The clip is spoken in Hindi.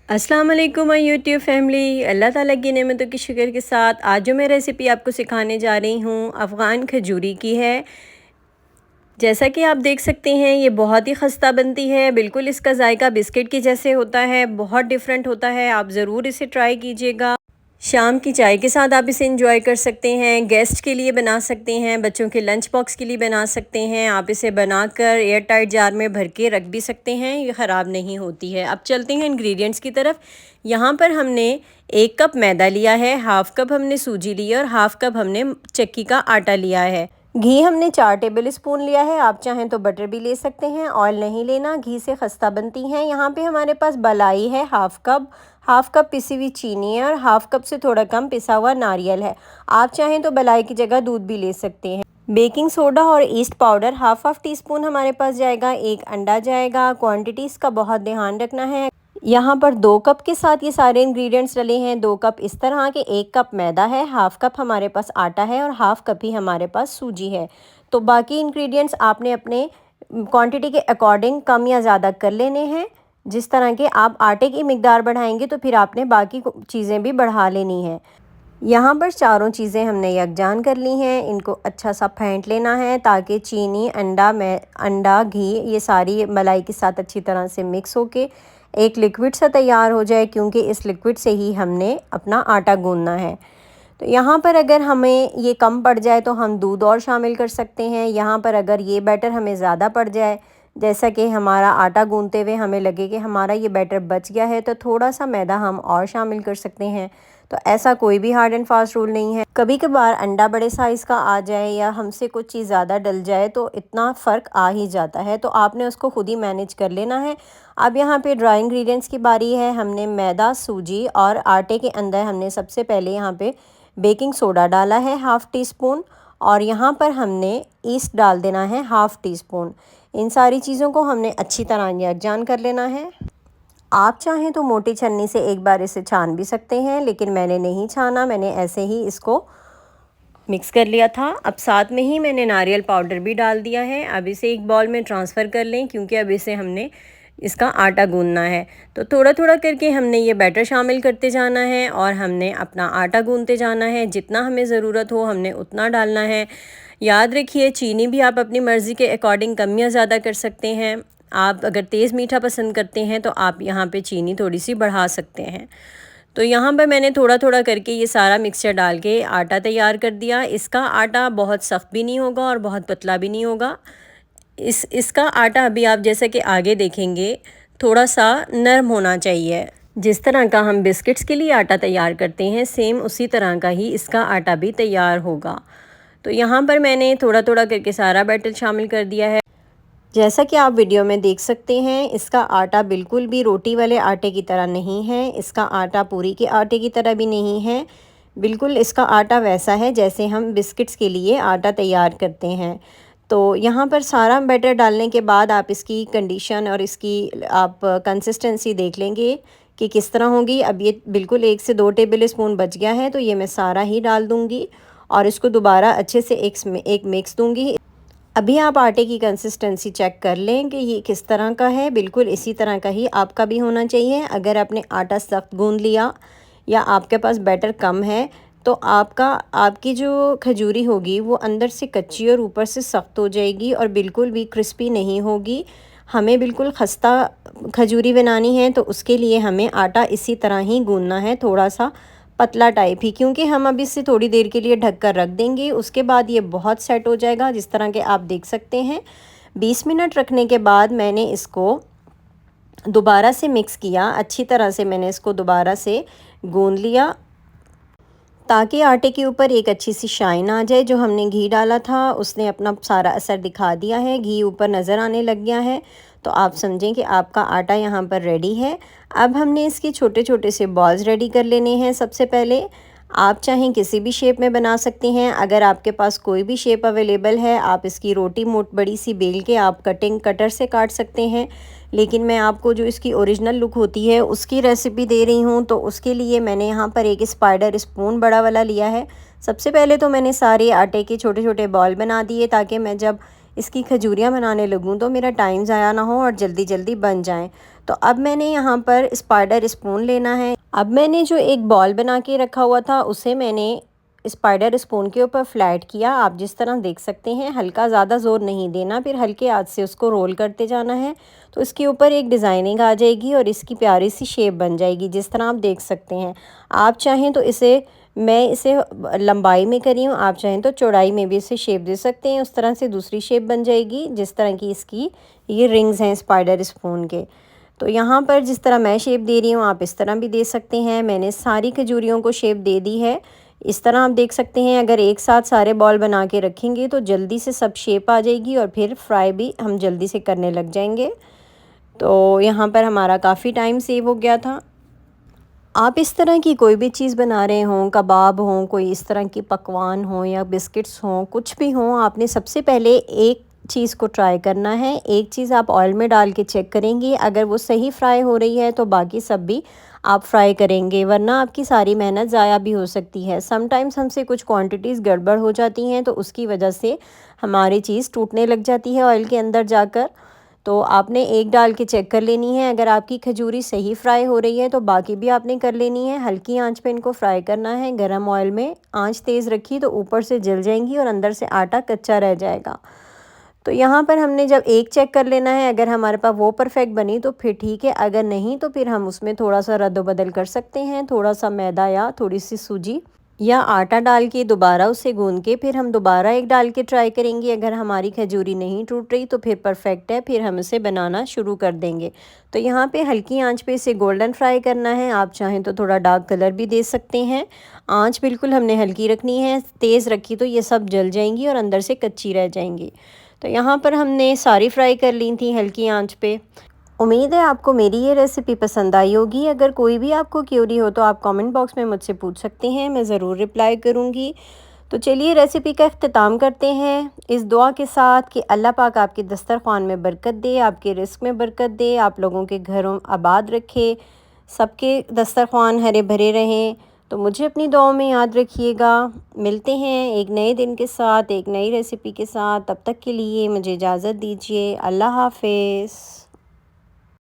अस्सलाम वालेकुम माय यूट्यूब फैमिली। अल्लाह ताला की नेमतों की शुक्र के साथ आज जो मैं रेसिपी आपको सिखाने जा रही हूँ अफ़गान खजूरी की है। जैसा कि आप देख सकते हैं ये बहुत ही खस्ता बनती है, बिल्कुल इसका जायका बिस्किट के जैसे होता है, बहुत डिफरेंट होता है। आप ज़रूर इसे ट्राई कीजिएगा। शाम की चाय के साथ आप इसे इंजॉय कर सकते हैं, गेस्ट के लिए बना सकते हैं, बच्चों के लंच बॉक्स के लिए बना सकते हैं। आप इसे बनाकर एयर टाइट जार में भर के रख भी सकते हैं, ये ख़राब नहीं होती है। अब चलते हैं इंग्रेडिएंट्स की तरफ। यहाँ पर हमने 1 कप मैदा लिया है, हाफ़ कप हमने सूजी ली है और हाफ़ कप हमने चक्की का आटा लिया है। घी हमने 4 टेबल स्पून लिया है, आप चाहें तो बटर भी ले सकते हैं, ऑयल नहीं लेना, घी से खस्ता बनती हैं। यहाँ पे हमारे पास बलाई है हाफ़ कप पिसी हुई चीनी है और हाफ़ कप से थोड़ा कम पिसा हुआ नारियल है। आप चाहें तो बलाई की जगह दूध भी ले सकते हैं। बेकिंग सोडा और east powder half tea spoon हमारे पास जाएगा, 1 अंडा जाएगा। क्वांटिटीज़ का बहुत ध्यान रखना है। यहाँ पर 2 कप के साथ ये सारे इंग्रेडिएंट्स डले हैं, 2 कप इस तरह के, 1 कप मैदा है, हाफ़ कप हमारे पास आटा है और हाफ़ कप ही हमारे पास सूजी है। तो बाकी इंग्रेडिएंट्स आपने अपने क्वांटिटी के अकॉर्डिंग कम या ज़्यादा कर लेने हैं। जिस तरह के आप आटे की मिकदार बढ़ाएंगे तो फिर आपने बाकी चीज़ें भी बढ़ा लेनी है। यहाँ पर चारों चीज़ें हमने यकजान कर ली हैं, इनको अच्छा सा फेंट लेना है ताकि चीनी, अंडा, घी ये सारी मलाई के साथ अच्छी तरह से मिक्स होके एक लिक्विड सा तैयार हो जाए, क्योंकि इस लिक्विड से ही हमने अपना आटा गूंदना है। तो यहाँ पर अगर हमें ये कम पड़ जाए तो हम दूध और शामिल कर सकते हैं। यहाँ पर अगर ये बैटर हमें ज़्यादा पड़ जाए, जैसा कि हमारा आटा गूंदते हुए हमें लगे कि हमारा ये बैटर बच गया है, तो थोड़ा सा मैदा हम और शामिल कर सकते हैं। तो ऐसा कोई भी हार्ड एंड फास्ट रूल नहीं है। कभी कभार अंडा बड़े साइज़ का आ जाए या हमसे कुछ चीज़ ज़्यादा डल जाए तो इतना फ़र्क आ ही जाता है, तो आपने उसको खुद ही मैनेज कर लेना है। अब यहाँ पे ड्राई इंग्रेडिएंट्स की बारी है। हमने मैदा, सूजी और आटे के अंदर हमने सबसे पहले यहाँ पे बेकिंग सोडा डाला है हाफ़ टी स्पून, और यहाँ पर हमने ईस्ट डाल देना है हाफ़ टी स्पून। इन सारी चीज़ों को हमने अच्छी तरह यकजान कर लेना है। आप चाहें तो मोटी छन्नी से एक बार इसे छान भी सकते हैं, लेकिन मैंने नहीं छाना, मैंने ऐसे ही इसको मिक्स कर लिया था। अब साथ में ही मैंने नारियल पाउडर भी डाल दिया है। अब इसे एक बॉल में ट्रांसफ़र कर लें, क्योंकि अब इसे हमने इसका आटा गूंदना है। तो थोड़ा थोड़ा करके हमने ये बैटर शामिल करते जाना है और हमने अपना आटा गूंदते जाना है। जितना हमें ज़रूरत हो हमने उतना डालना है। याद रखिए चीनी भी आप अपनी मर्ज़ी के अकॉर्डिंग कम या ज़्यादा कर सकते हैं। आप अगर तेज़ मीठा पसंद करते हैं तो आप यहाँ पे चीनी थोड़ी सी बढ़ा सकते हैं। तो यहाँ पर मैंने थोड़ा थोड़ा करके ये सारा मिक्सचर डाल के आटा तैयार कर दिया। इसका आटा बहुत सख्त भी नहीं होगा और बहुत पतला भी नहीं होगा। इसका आटा अभी आप जैसा कि आगे देखेंगे थोड़ा सा नरम होना चाहिए। जिस तरह का हम बिस्किट्स के लिए आटा तैयार करते हैं, सेम उसी तरह का ही इसका आटा भी तैयार होगा। तो यहाँ पर मैंने थोड़ा थोड़ा करके सारा बैटर शामिल कर दिया है। जैसा कि आप वीडियो में देख सकते हैं, इसका आटा बिल्कुल भी रोटी वाले आटे की तरह नहीं है, इसका आटा पूरी के आटे की तरह भी नहीं है। बिल्कुल इसका आटा वैसा है जैसे हम बिस्किट्स के लिए आटा तैयार करते हैं। तो यहाँ पर सारा बैटर डालने के बाद आप इसकी कंडीशन और इसकी आप कंसिस्टेंसी देख लेंगे कि किस तरह होगी। अब ये बिल्कुल 1 से 2 टेबल स्पून बच गया है, तो ये मैं सारा ही डाल दूँगी और इसको दोबारा अच्छे से एक मिक्स दूँगी। अभी आप आटे की कंसिस्टेंसी चेक कर लें कि ये किस तरह का है। बिल्कुल इसी तरह का ही आपका भी होना चाहिए। अगर आपने आटा सख्त गूंद लिया या आपके पास बैटर कम है तो आपकी जो खजूरी होगी वो अंदर से कच्ची और ऊपर से सख्त हो जाएगी और बिल्कुल भी क्रिस्पी नहीं होगी। हमें बिल्कुल खस्ता खजूरी बनानी है, तो उसके लिए हमें आटा इसी तरह ही गूंदना है, थोड़ा सा पतला टाइप ही, क्योंकि हम अब इसे थोड़ी देर के लिए ढक कर रख देंगे। उसके बाद ये बहुत सेट हो जाएगा, जिस तरह के आप देख सकते हैं। 20 मिनट रखने के बाद मैंने इसको दोबारा से मिक्स किया, अच्छी तरह से मैंने इसको दोबारा से गूंद लिया ताकि आटे के ऊपर एक अच्छी सी शाइन आ जाए। जो हमने घी डाला था उसने अपना सारा असर दिखा दिया है, घी ऊपर नज़र आने लग गया है, तो आप समझें कि आपका आटा यहाँ पर रेडी है। अब हमने इसके छोटे छोटे से बॉल्स रेडी कर लेने हैं। सबसे पहले आप चाहें किसी भी शेप में बना सकते हैं। अगर आपके पास कोई भी शेप अवेलेबल है, आप इसकी रोटी बड़ी सी बेल के आप कटर से काट सकते हैं, लेकिन मैं आपको जो इसकी ओरिजिनल लुक होती है उसकी रेसिपी दे रही हूँ। तो उसके लिए मैंने यहाँ पर एक स्पाइडर स्पून बड़ा वाला लिया है। सबसे पहले तो मैंने सारे आटे के छोटे छोटे बॉल बना दिए ताकि मैं जब इसकी खजूरियाँ बनाने लगूँ तो मेरा टाइम ज़ाया ना हो और जल्दी जल्दी बन जाएं। तो अब मैंने यहाँ पर स्पाइडर स्पून लेना है। अब मैंने जो एक बॉल बना के रखा हुआ था उसे मैंने स्पाइडर स्पून के ऊपर फ्लैट किया। आप जिस तरह देख सकते हैं, हल्का ज़्यादा ज़ोर नहीं देना, फिर हल्के हाथ से उसको रोल करते जाना है तो इसके ऊपर एक डिज़ाइनिंग आ जाएगी और इसकी प्यारी सी शेप बन जाएगी जिस तरह आप देख सकते हैं। आप चाहें तो मैं इसे लंबाई में करी हूँ, आप चाहें तो चौड़ाई में भी इसे शेप दे सकते हैं। उस तरह से दूसरी शेप बन जाएगी जिस तरह की इसकी ये रिंग्स हैं स्पाइडर स्पून के। तो यहाँ पर जिस तरह मैं शेप दे रही हूँ आप इस तरह भी दे सकते हैं। मैंने सारी खजूरियों को शेप दे दी है। इस तरह आप देख सकते हैं, अगर एक साथ सारे बॉल बना के रखेंगे तो जल्दी से सब शेप आ जाएगी और फिर फ्राई भी हम जल्दी से करने लग जाएंगे। तो यहाँ पर हमारा काफ़ी टाइम सेव हो गया था। आप इस तरह की कोई भी चीज़ बना रहे हों, कबाब हों, कोई इस तरह की पकवान हों या बिस्किट्स हों, कुछ भी हों, आपने सबसे पहले एक चीज़ को ट्राई करना है। एक चीज़ आप ऑयल में डाल के चेक करेंगे, अगर वो सही फ्राई हो रही है तो बाकी सब भी आप फ्राई करेंगे, वरना आपकी सारी मेहनत ज़ाया भी हो सकती है। समटाइम्स हमसे कुछ क्वांटिटीज़ गड़बड़ हो जाती हैं तो उसकी वजह से हमारी चीज़ टूटने लग जाती है ऑयल के अंदर जाकर। तो आपने एक डाल के चेक कर लेनी है, अगर आपकी खजूरी सही फ्राई हो रही है तो बाकी भी आपने कर लेनी है। हल्की आंच पे इनको फ्राई करना है, गरम ऑयल में। आंच तेज़ रखी तो ऊपर से जल जाएंगी और अंदर से आटा कच्चा रह जाएगा। तो यहाँ पर हमने जब एक चेक कर लेना है, अगर हमारे पास वो परफेक्ट बनी तो फिर ठीक है, अगर नहीं तो फिर हम उसमें थोड़ा सा रद्द-बदल कर सकते हैं। थोड़ा सा मैदा या थोड़ी सी सूजी या आटा डाल के दोबारा उसे गूंद के फिर हम दोबारा एक डाल के ट्राई करेंगे। अगर हमारी खजूरी नहीं टूट रही तो फिर परफेक्ट है, फिर हम इसे बनाना शुरू कर देंगे। तो यहाँ पे हल्की आंच पे इसे गोल्डन फ्राई करना है। आप चाहें तो थोड़ा डार्क कलर भी दे सकते हैं। आंच बिल्कुल हमने हल्की रखनी है, तेज़ रखी तो ये सब जल जाएंगी और अंदर से कच्ची रह जाएंगी। तो यहाँ पर हमने सारी फ्राई कर ली थी हल्की आंच पे। उम्मीद है आपको मेरी ये रेसिपी पसंद आई होगी। अगर कोई भी आपको क्यूरी हो तो आप कमेंट बॉक्स में मुझसे पूछ सकते हैं, मैं ज़रूर रिप्लाई करूँगी। तो चलिए रेसिपी का अख्तिताम करते हैं इस दुआ के साथ कि अल्लाह पाक आपके दस्तरख़्वान में बरकत दे, आपके रिस्क में बरकत दे, आप लोगों के घरों आबाद रखे, सबके दस्तरख़्वान हरे भरे रहें। तो मुझे अपनी दुआओं में याद रखिएगा। मिलते हैं एक नए दिन के साथ, एक नई रेसिपी के साथ। तब तक के लिए मुझे इजाज़त दीजिए। अल्लाह हाफ़िज़।